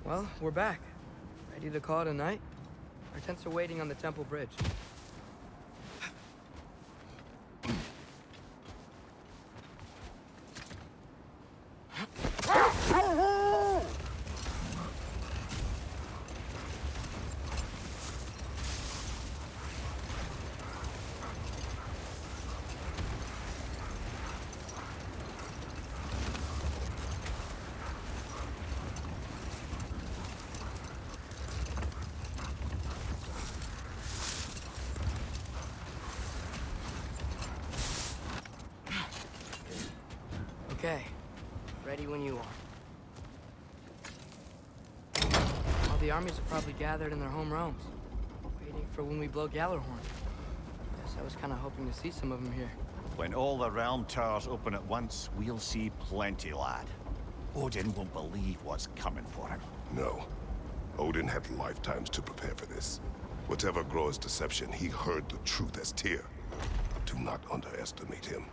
Well, we're back. Ready to call it a night? Our tents are waiting on the temple bridge. Okay, ready when you are. All the armies are probably gathered in their home realms, waiting for when we blow Gallarhorn. Guess I was kind of hoping to see some of them here. When all the realm towers open at once, we'll see plenty, lad. Odin won't believe what's coming for him. No. Odin had lifetimes to prepare for this. Whatever Groa's deception, he heard the truth as Tyr. Do not underestimate him.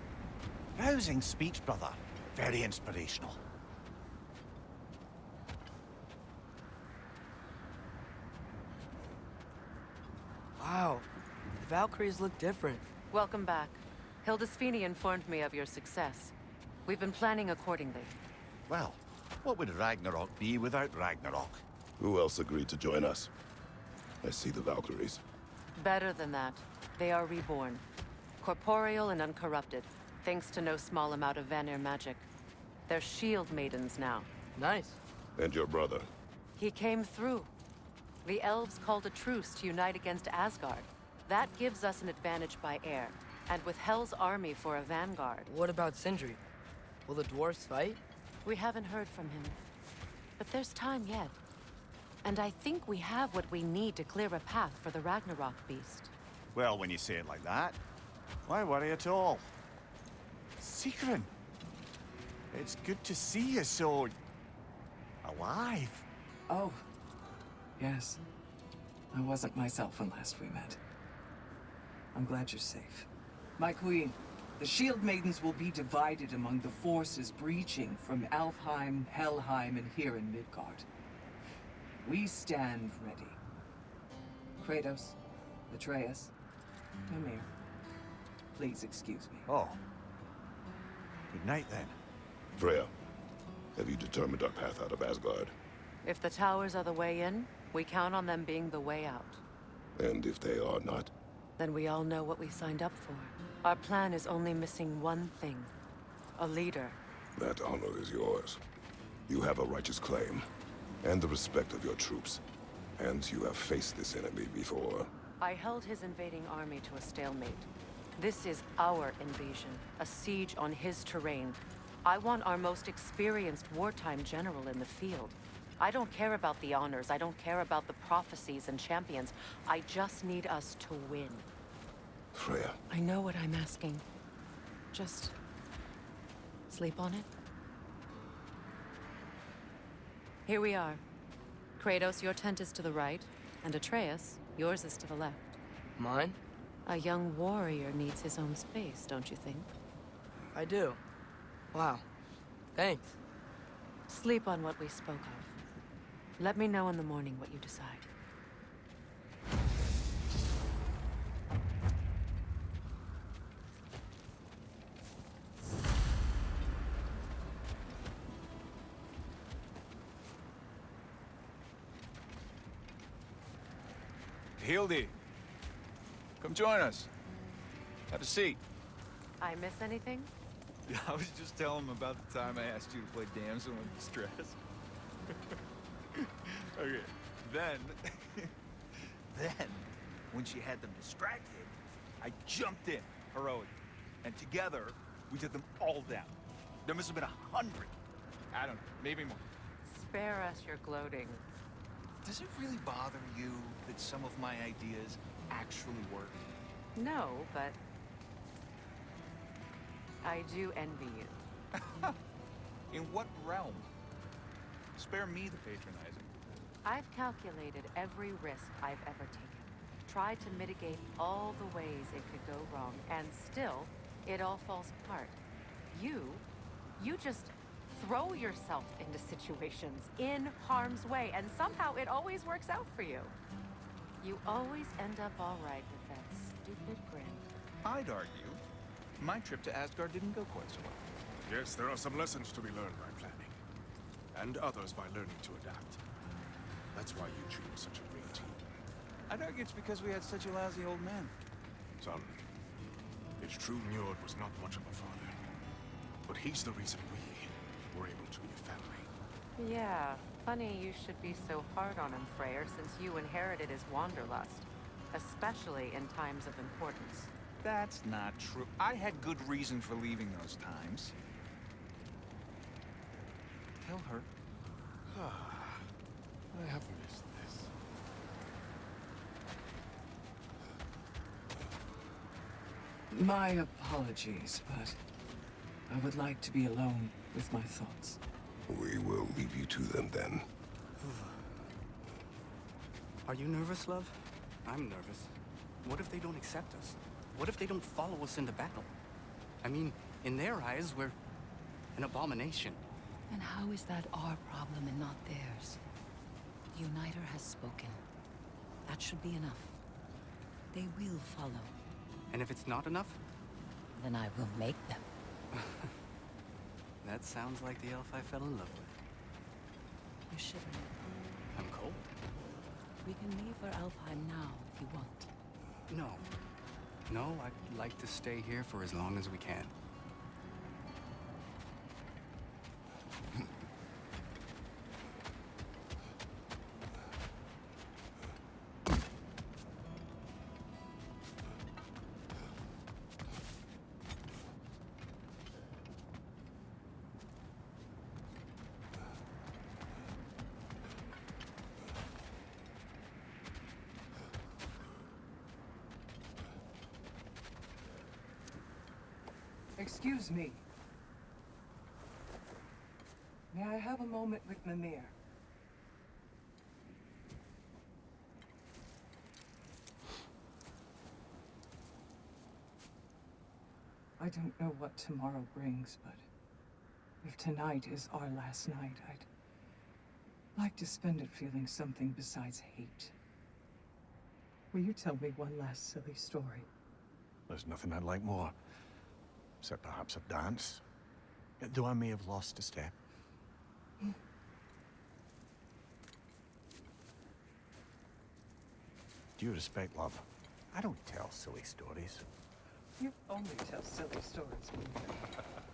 Rousing speech, brother. Very inspirational. Wow, the Valkyries look different. Welcome back. Hildisfini informed me of your success. We've been planning accordingly. Well, what would Ragnarok be without Ragnarok? Who else agreed to join us? I see the Valkyries. Better than that. They are reborn. Corporeal and uncorrupted, thanks to no small amount of Vanir magic. They're shield maidens now. Nice. And your brother? He came through. The elves called a truce to unite against Asgard. That gives us an advantage by air, and with Hel's army for a vanguard. What about Sindri? Will the dwarves fight? We haven't heard from him. But there's time yet. And I think we have what we need to clear a path for the Ragnarok beast. Well, when you say it like that, why worry at all? Sigrun! It's good to see you so... alive. Oh, yes. I wasn't myself when last we met. I'm glad you're safe. My queen, the Shield Maidens will be divided among the forces breaching from Alfheim, Helheim, and here in Midgard. We stand ready. Kratos, Atreus, Mimir, please excuse me. Oh. Good night, then. Freya, have you determined our path out of Asgard? If the towers are the way in, we count on them being the way out. And if they are not? Then we all know what we signed up for. Our plan is only missing one thing. A leader. That honor is yours. You have a righteous claim, and the respect of your troops. And you have faced this enemy before. I held his invading army to a stalemate. This is our invasion, a siege on his terrain. I want our most experienced wartime general in the field. I don't care about the honors, I don't care about the prophecies and champions. I just need us to win. Freya. I know what I'm asking. Just... sleep on it? Here we are. Kratos, your tent is to the right, and Atreus, yours is to the left. Mine? A young warrior needs his own space, don't you think? I do. Wow. Thanks. Sleep on what we spoke of. Let me know in the morning what you decide. Hildy, come join us. Have a seat. I miss anything? I was just telling him about the time I asked you to play damsel in distress. Okay, then, when she had them distracted, I jumped in, heroic, and together, we took them all down. There must have been 100. I don't know, maybe more. Spare us your gloating. Does it really bother you that some of my ideas actually work? No, but... I do envy you. In what realm? Spare me the patronizing. I've calculated every risk I've ever taken. Tried to mitigate all the ways it could go wrong, and still, it all falls apart. You just throw yourself into situations in harm's way, and somehow it always works out for you. You always end up all right with that stupid grin. I'd argue my trip to Asgard didn't go quite so well. Yes, there are some lessons to be learned by planning. And others by learning to adapt. That's why you two are such a great team. I'd argue it's because we had such a lousy old man. Son, it's true Njord was not much of a father. But he's the reason we were able to be a family. Yeah, funny you should be so hard on him, Freyr, since you inherited his wanderlust. Especially in times of importance. That's not true. I had good reason for leaving those times. Tell her. I have missed this. My apologies, but I would like to be alone with my thoughts. We will leave you to them then. Are you nervous, love? I'm nervous. What if they don't accept us? What if they don't follow us into battle? I mean, in their eyes, we're an abomination. And how is that our problem and not theirs? The Uniter has spoken. That should be enough. They will follow. And if it's not enough? Then I will make them. That sounds like the elf I fell in love with. You're shivering. I'm cold. We can leave for Alfheim now if you want. No. No, I'd like to stay here for as long as we can. Excuse me. May I have a moment with Mimir? I don't know what tomorrow brings, but if tonight is our last night, I'd like to spend it feeling something besides hate. Will you tell me one last silly story? There's nothing I'd like more. Except perhaps a dance. Though I may have lost a step. Due respect, love, I don't tell silly stories. You only tell silly stories, Mimir.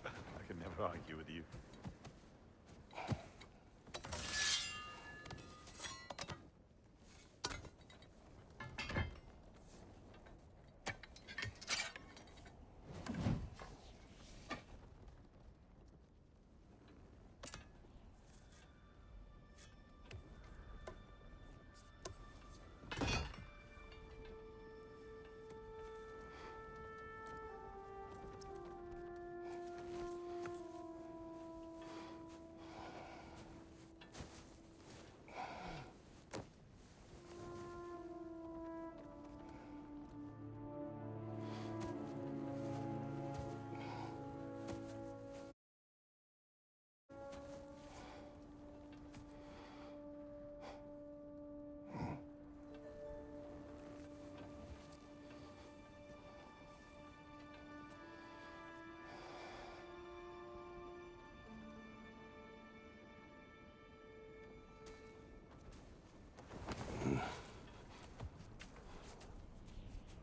I can never argue with you.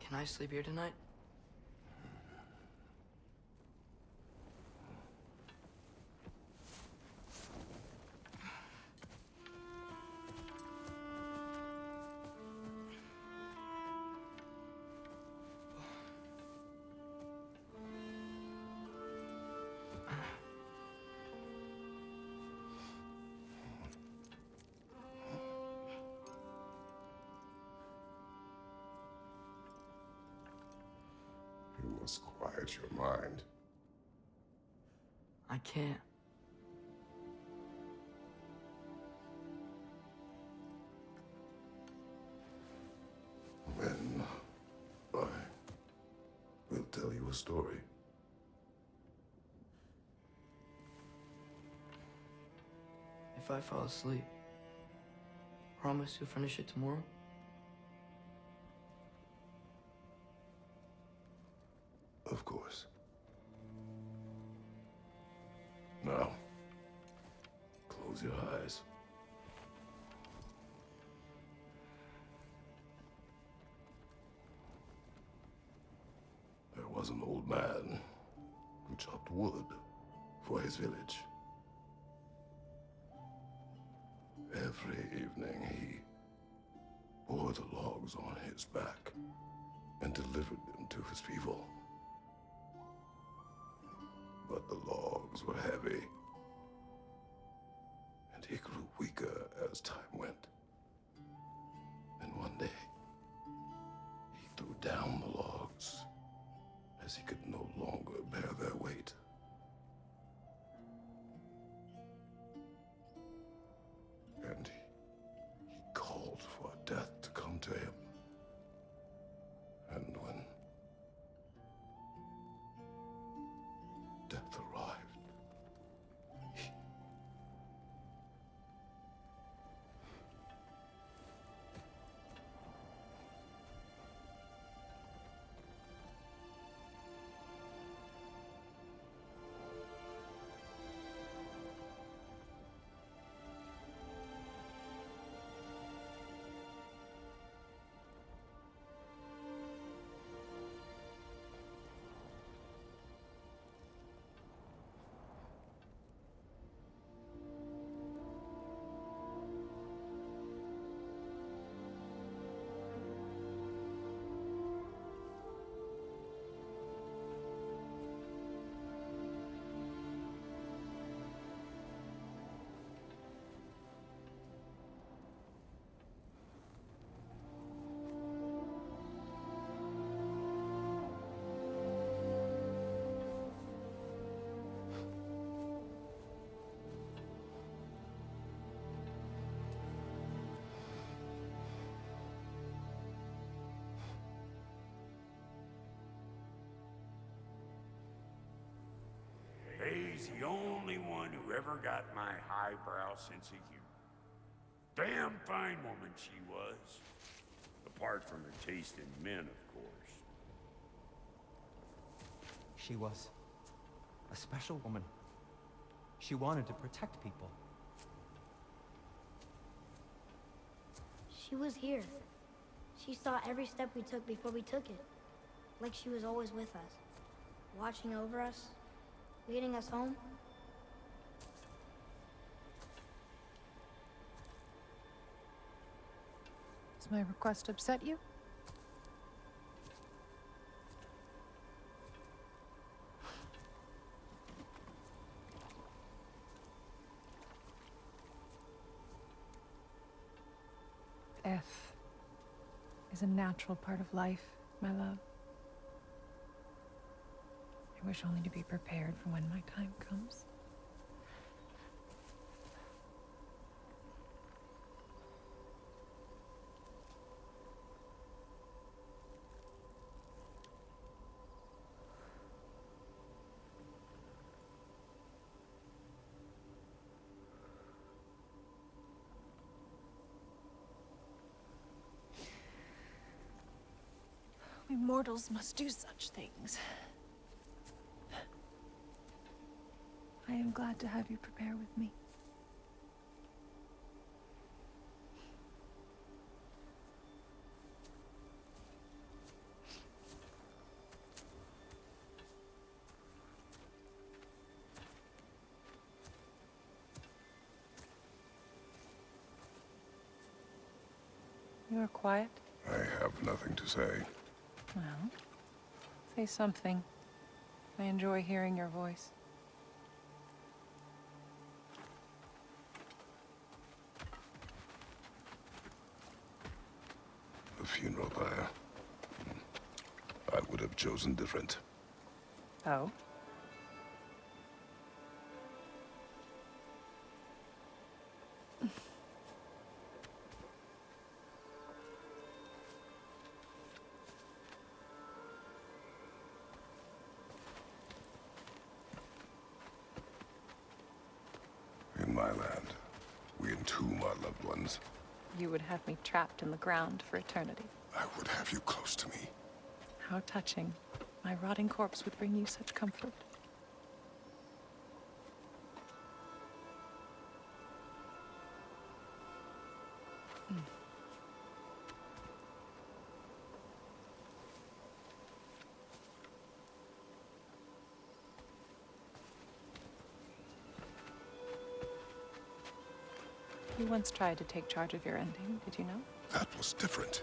Can I sleep here tonight? You must quiet your mind. I can't. Then I will tell you a story. if I fall asleep? Promise you'll finish it tomorrow? Of course. Now, close your eyes. There was an old man who chopped wood for his village. Every evening he bore the logs on his back and delivered them to his people. But the logs were heavy, and he grew weaker as time went. And one day, he threw down the logs as he could no longer bear their weight. And he called for death to come to him. And when death arrived, He's the only one who ever got my highbrow sense of humor. Damn fine woman she was. Apart from her taste in men, of course. She was a special woman. She wanted to protect people. She was here. She saw every step we took before we took it. Like she was always with us. Watching over us. Leading us home. Does my request upset you? Death is a natural part of life, my love. I wish only to be prepared for when my time comes. We mortals must do such things. I am glad to have you prepare with me. You are quiet? I have nothing to say. Well, say something. I enjoy hearing your voice. The funeral pyre. I would have chosen different. Oh? In my land, loved ones. You would have me trapped in the ground for eternity. I would have you close to me. How touching. My rotting corpse would bring you such comfort. You once tried to take charge of your ending, did you know? That was different.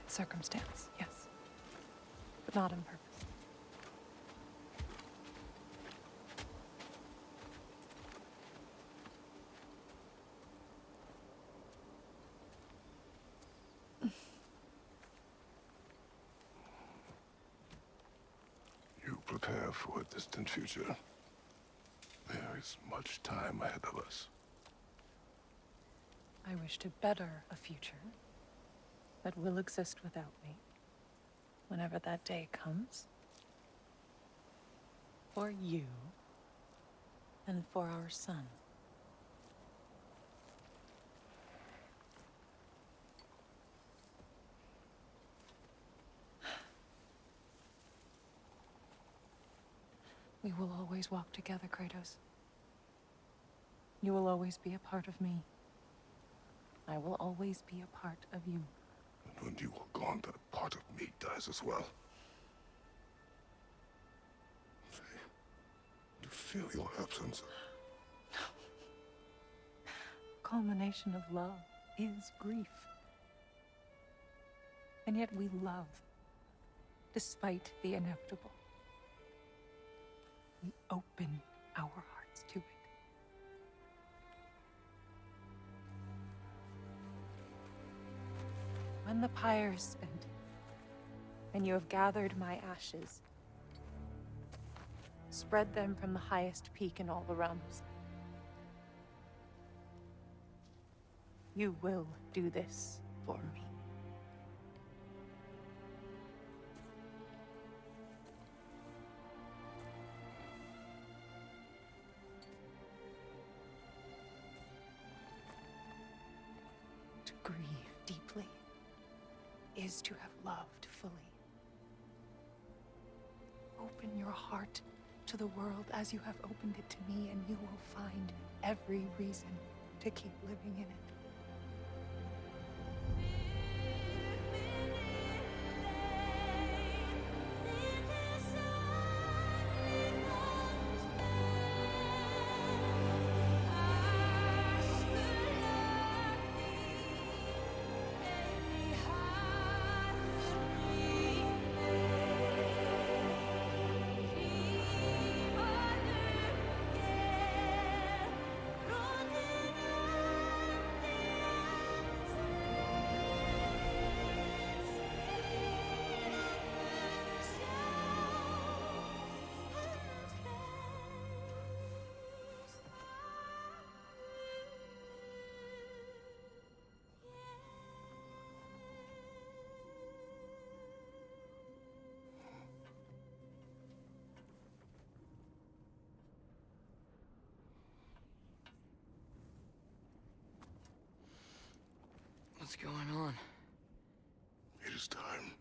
Circumstance, yes. But not on purpose. You prepare for a distant future. There is much time ahead of us. I wish to better a future that will exist without me, whenever that day comes. For you, and for our son. We will always walk together, Kratos. You will always be a part of me. I will always be a part of you. And when you are gone, that part of me dies as well. I feel your absence. Culmination of love is grief. And yet we love, despite the inevitable. We open our hearts to it. When the pyre is spent, and you have gathered my ashes, spread them from the highest peak in all the realms. You will do this for me. To grieve deeply is to have loved fully. Open your heart to the world as you have opened it to me, and you will find every reason to keep living in it. What's going on? It is time.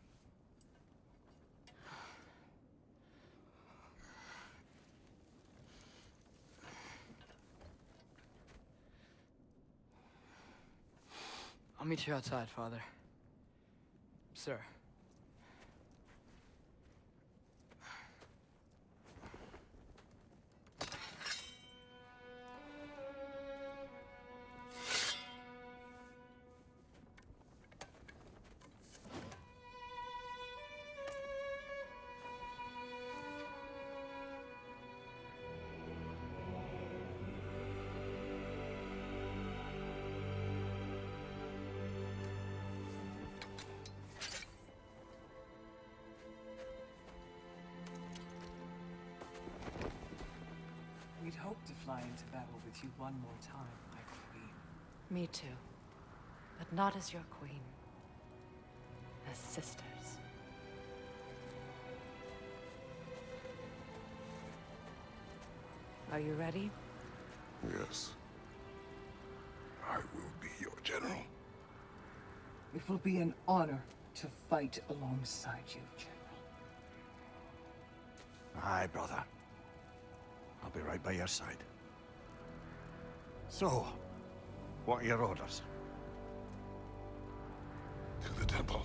I'll meet you outside, Father. Sir. We'd hoped to fly into battle with you one more time, my queen. Me too. But not as your queen. As sisters. Are you ready? Yes. I will be your general. It will be an honor to fight alongside you, General. Aye, brother. I'll be right by your side. So, what are your orders? To the temple.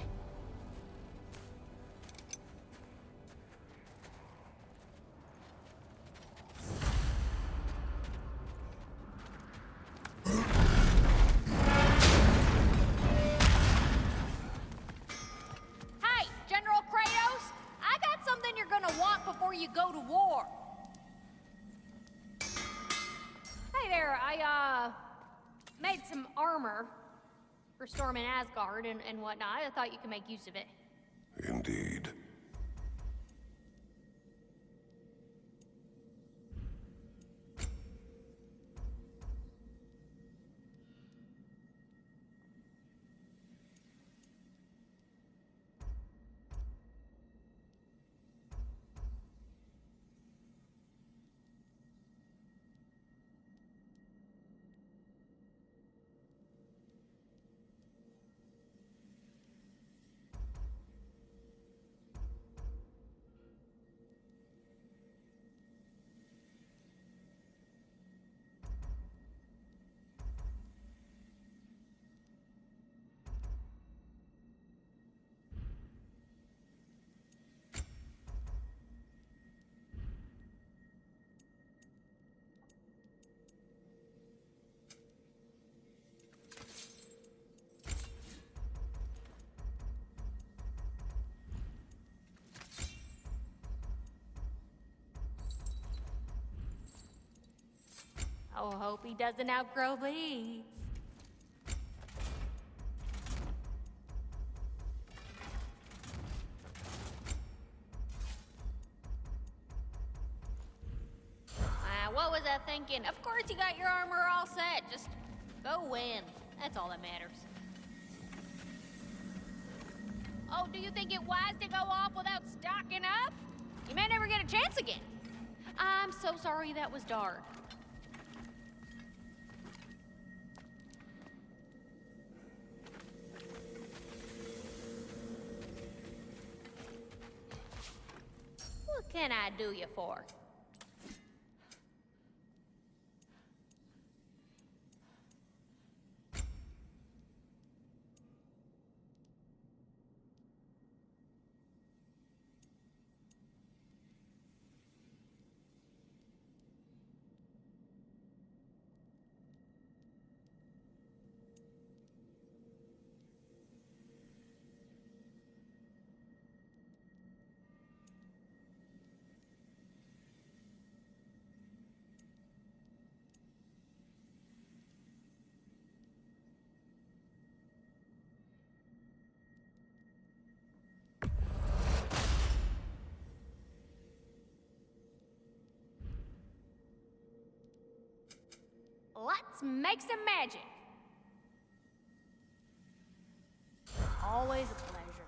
Hey, General Kratos! I got something you're gonna want before you go to war. Hey there, I made some armor for storming Asgard and whatnot. I thought you could make use of it. Indeed. Oh, hope he doesn't outgrow these. What was I thinking? Of course you got your armor all set. Just go win. That's all that matters. Oh, do you think it wise to go off without stocking up? You may never get a chance again. I'm so sorry that was dark. What can I do you for? Let's make some magic. Always a pleasure.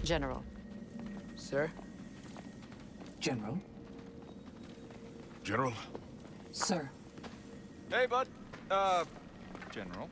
General. Sir? General? General? Sir. Hey, bud. General.